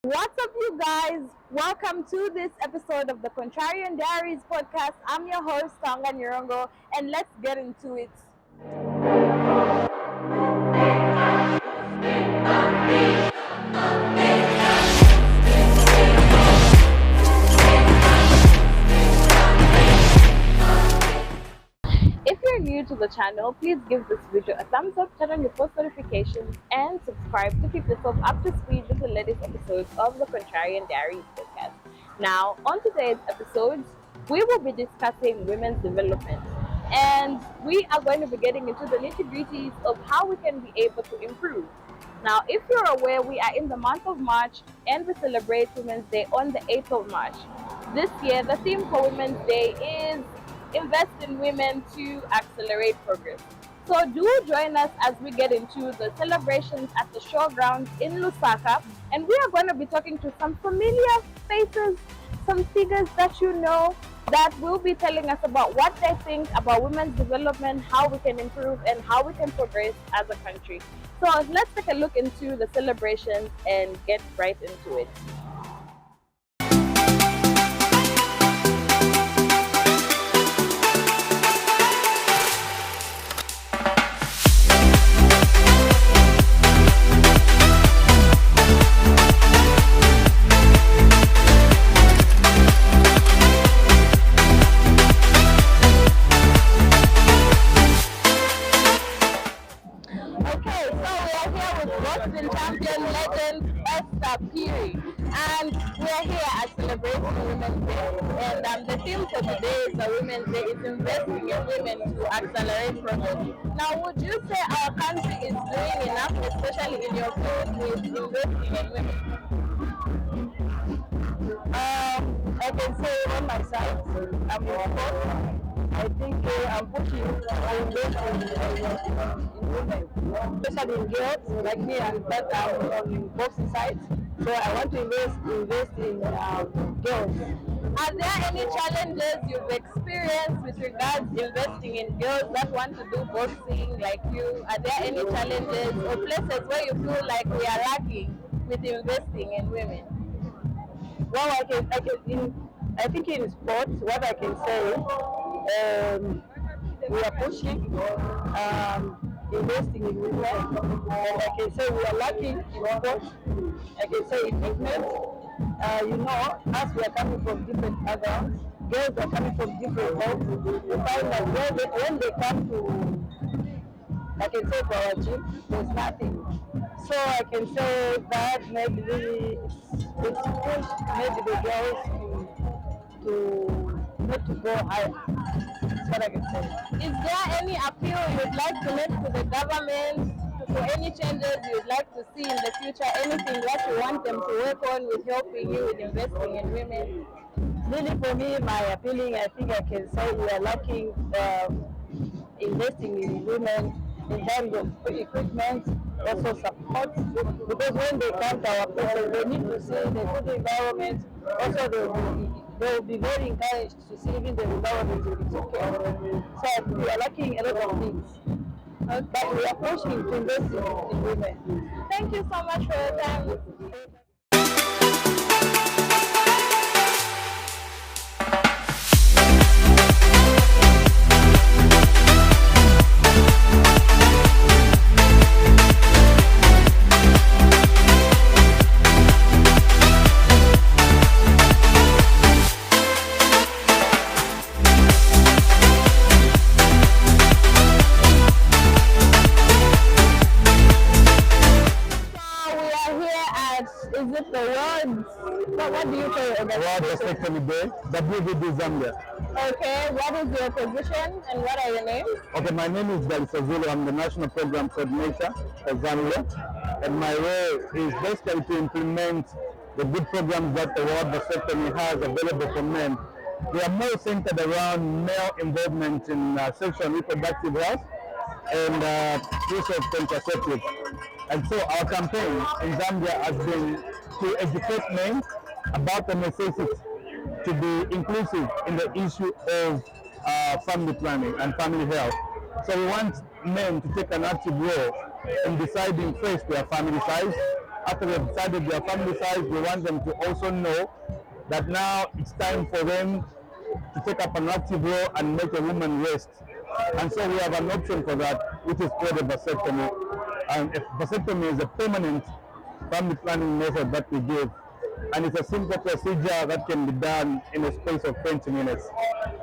What's up, you guys? Welcome to this episode of the Contrarian Diaries Podcast. I'm your host, Tanga Nyirongo, and let's get into it. If you're new to the channel, please give this video a thumbs up, turn on your post notifications, and subscribe to keep yourself up to speed with the latest episodes of the Contrarian Diaries Podcast. Now, on today's episodes, we will be discussing women's development, and we are going to be getting into the nitty-gritties of how we can be able to improve. Now, if you're aware, we are in the month of March, and we celebrate Women's Day on the 8th of March. This year, the theme for Women's Day is Invest in Women to Accelerate Progress. So do join us as we get into the celebrations at the showgrounds in Lusaka, and we are going to be talking to some familiar faces, some figures that you know, that will be telling us about what they think about women's development, how we can improve, and how we can progress as a country. So let's take a look into the celebrations and get right into it. Champion legend Ep3, and we are here at celebrating Women's Day, and the theme for today is the Women's Day is investing in women to accelerate progress. Now, would you say our country is doing enough, especially in your field, with investing in women? I can say on my side, I'm in sport. I think I'm pushing to invest in women, especially in girls like me, and that I'm on boxing side. So I want to invest in girls. Are there any challenges you've experienced with regards investing in girls that want to do boxing like you? Are there any challenges or places where you feel like we are lacking with investing in women? Well, I think in sports, what I can say, we are pushing, investing in women, and I can say we are lacking in sports. I can say in fitness. As we are coming from different backgrounds, girls are coming from different homes. We find that when they come to, I can say, to our gym, there's nothing. So I can say that maybe it's pushed maybe the girls to not to go higher. That's what I can say. Is there any appeal you'd like to make to the government for any changes you'd like to see in the future? Anything that you want them to work on with helping you with investing in women? Really, for me, my appealing, I think I can say we are lacking investing in women in terms of equipment, also support, because when they come to our places, they need to see the good environment. Also, they will be very encouraged to see even the environment is okay. So we are lacking a lot of things. But we are pushing to invest in women. Thank you so much for your time. Is it the world? What do you say? World Respectful Day, WVD Zambia. Okay, what is your position and what are your names? Okay, my name is Dalisa Zulu. I'm the National Program Coordinator for Zambia. And my role is basically to implement the good programs that the World Respectful has available for men. They are more centered around male involvement in sexual and reproductive health and use of contraceptives. And so our campaign in Zambia has been to educate men about the necessity to be inclusive in the issue of family planning and family health. So we want men to take an active role in deciding first their family size, after they've decided their family size, we want them to also know that now it's time for them to take up an active role and make a woman rest. And so we have an option for that, which is called a vasectomy. And a vasectomy is a permanent family planning method that we give. And it's a simple procedure that can be done in a space of 20 minutes.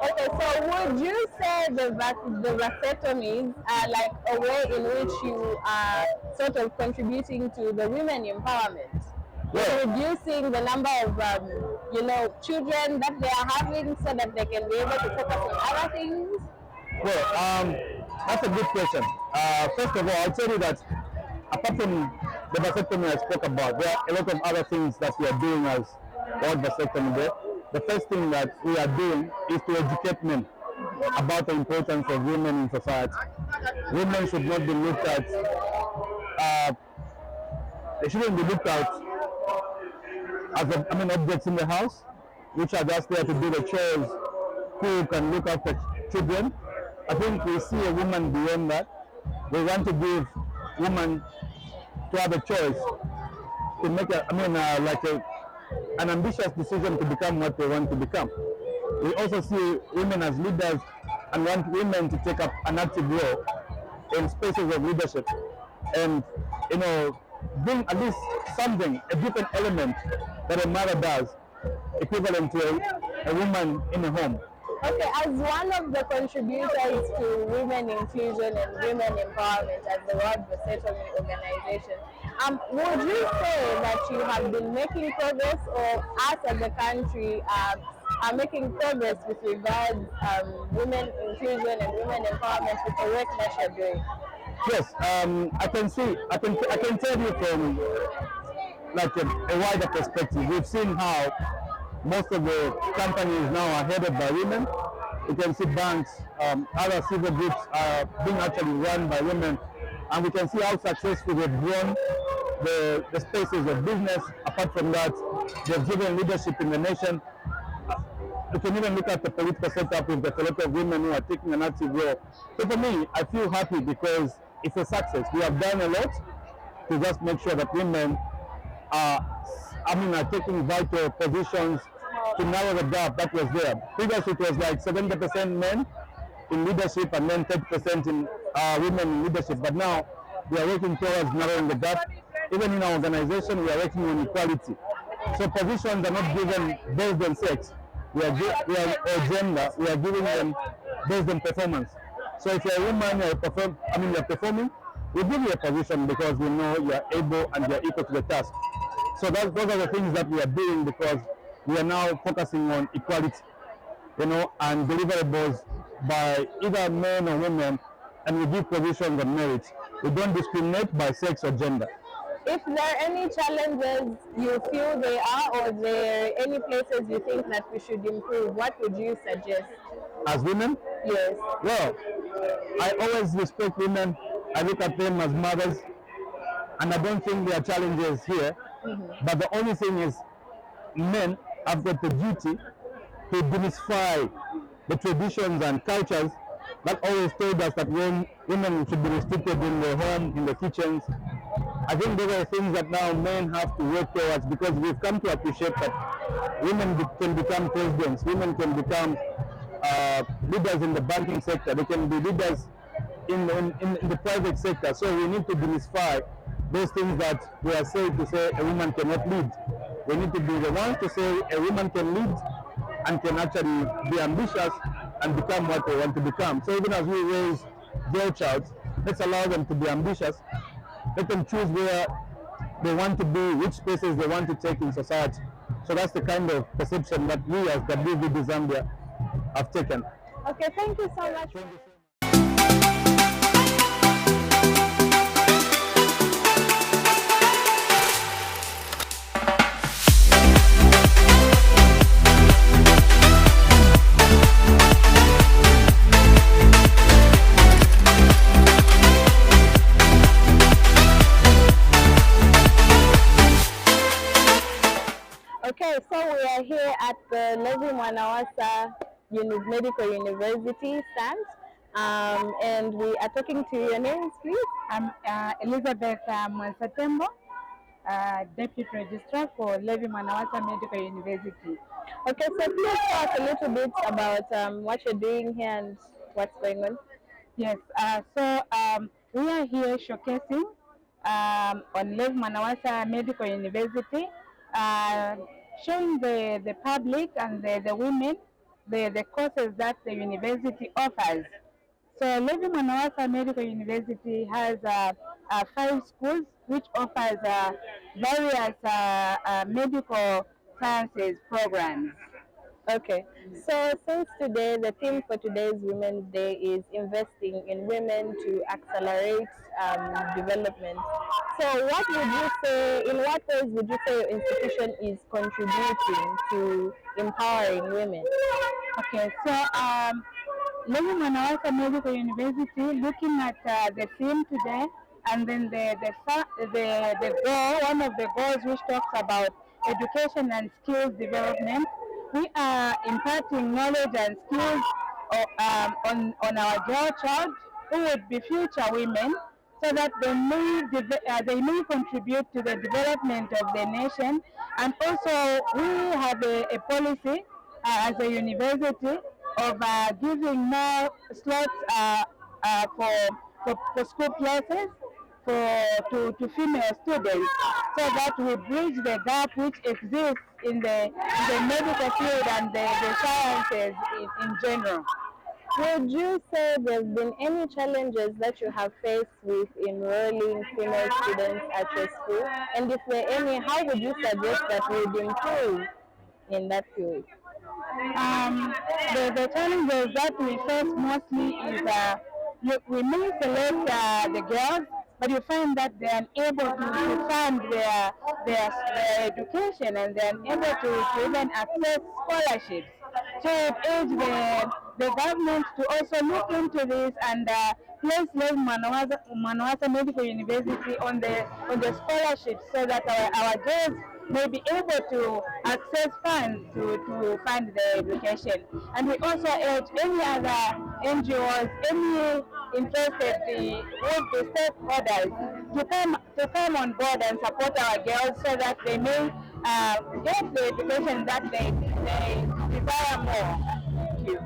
Okay, so would you say the vasectomies are like a way in which you are sort of contributing to the women empowerment? Yeah. Reducing the number of, children that they are having so that they can be able to focus on other things? Well, that's a good question. First of all, I'll tell you that apart from the vasectomy I spoke about, there are a lot of other things that we are doing as World Vasectomy Day. The first thing that we are doing is to educate men about the importance of women in society. Women should not be looked at, they shouldn't be looked at as objects in the house, which are just there to do the chores, cook and look after children. I think we see a woman beyond that. We want to give women to have a choice to make an ambitious decision to become what they want to become. We also see women as leaders and want women to take up an active role in spaces of leadership and, bring at least something, a different element that a mother does, equivalent to a woman in a home. Okay, as one of the contributors to women inclusion and women empowerment as the World Vasectomy Organization, would you say that you have been making progress, or us as a country are making progress with regards women inclusion and women empowerment with the work that you're doing? Yes, I can tell you from like a wider perspective. We've seen how most of the companies now are headed by women. You can see banks, other civil groups are being actually run by women, and we can see how successful they've grown the spaces of business. Apart from that, they've given leadership in the nation. You can even look at the political setup with a lot of women who are taking an active role. So for me, I feel happy because it's a success. We have done a lot to just make sure that women are taking vital positions to narrow the gap that was there. Previously, it was like 70% men in leadership and then 30% in women in leadership. But now we are working towards narrowing the gap. Even in our organization, we are working on equality. So positions are not given based on sex. We are gender. We are giving them based on performance. So if you're a woman, you're performing, we give you a position because we know you are able and you are equal to the task. So those are the things that we are doing because we are now focusing on equality, and deliverables by either men or women, and we give provisions on merit. We don't discriminate by sex or gender. If there are any challenges you feel there are, or there are any places you think that we should improve, what would you suggest? As women? Yes. Well, I always respect women. I look at them as mothers, and I don't think there are challenges here. Mm-hmm. But the only thing is, men have got the duty to demystify the traditions and cultures that always told us that when women should be restricted in the home, in the kitchens. I think those are things that now men have to work towards, because we've come to appreciate that women can become presidents, women can become leaders in the banking sector, they can be leaders in the private sector. So we need to demystify those things that we are said to say a woman cannot lead. We need to be the ones to say a woman can lead and can actually be ambitious and become what they want to become. So even as we raise their child, let's allow them to be ambitious. Let them choose where they want to be, which spaces they want to take in society. So that's the kind of perception that we as WVD Zambia have taken. Okay, thank you so much. Okay, so we are here at the Levi Mwanawasa Medical University stand, and we are talking to your names, please. I'm Elizabeth Mwansatembo. Deputy Registrar for Levi Manawasa Medical University. Okay, so please talk a little bit about what you're doing here and what's going on. Yes, we are here showcasing on Levi Manawasa Medical University, showing the public and the women the courses that the university offers. So Levi Manawasa Medical University has 5 schools which offers various medical sciences programs. Okay, so since today, the theme for today's Women's Day is investing in women to accelerate development. So, what would you say, in what ways would you say your institution is contributing to empowering women? Okay, so Levi Manawasa Medical University, looking at the theme today, and then the goal, one of the goals which talks about education and skills development, we are imparting knowledge and skills on our girl child who would be future women, so that they may contribute to the development of the nation. And also we have a policy as a university of giving more slots for school places to female students, so that we bridge the gap which exists in the medical field and the sciences in general. Would you say there have been any challenges that you have faced with enrolling female students at your school? And if there are any, how would you suggest that we would improve in that field? The challenges that we face mostly is we may select the girls, but you find that they are unable to fund their education, and they are unable to even access scholarships. So it urge the government to also look into this and place Levi Manawasa Medical University on the scholarships, so that our girls may be able to access funds to fund their education. And we also urge any other NGOs, any interested would be stakeholders to come on board and support our girls, so that they may get the education that they desire more. Thank you.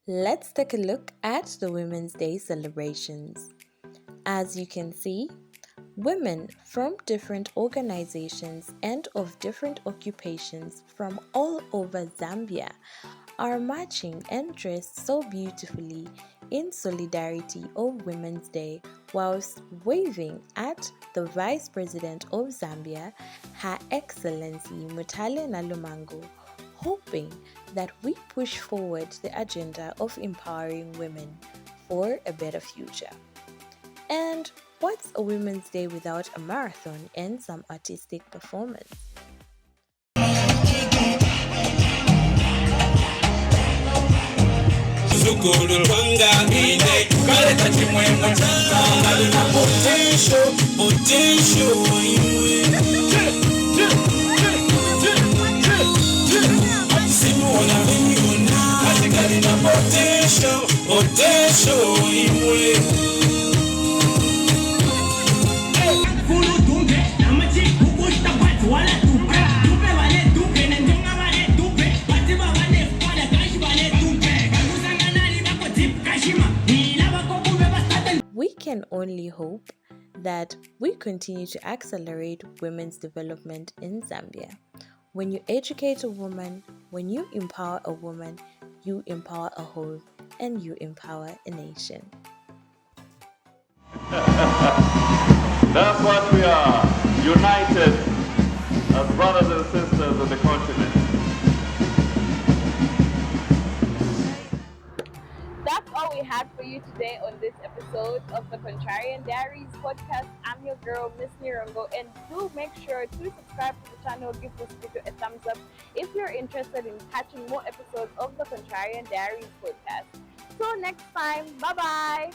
Let's take a look at the Women's Day celebrations. As you can see, women from different organizations and of different occupations from all over Zambia are marching and dressed so beautifully in solidarity of Women's Day, whilst waving at the Vice President of Zambia, Her Excellency Mutale Nalumango, hoping that we push forward the agenda of empowering women for a better future. And what's a Women's Day without a marathon and some artistic performance? We can only hope that we continue to accelerate women's development in Zambia. When you educate a woman, when you empower a woman, you empower a whole, and you empower a nation. That's what we are, united as brothers and sisters of the continent. That's all we had for you today on this episode of the Contrarian Diaries Podcast. I'm your girl, Miss Nirongo, and do make sure to subscribe to the channel, give this video a thumbs up if you're interested in catching more episodes of the Contrarian Diaries Podcast. So next time, bye-bye!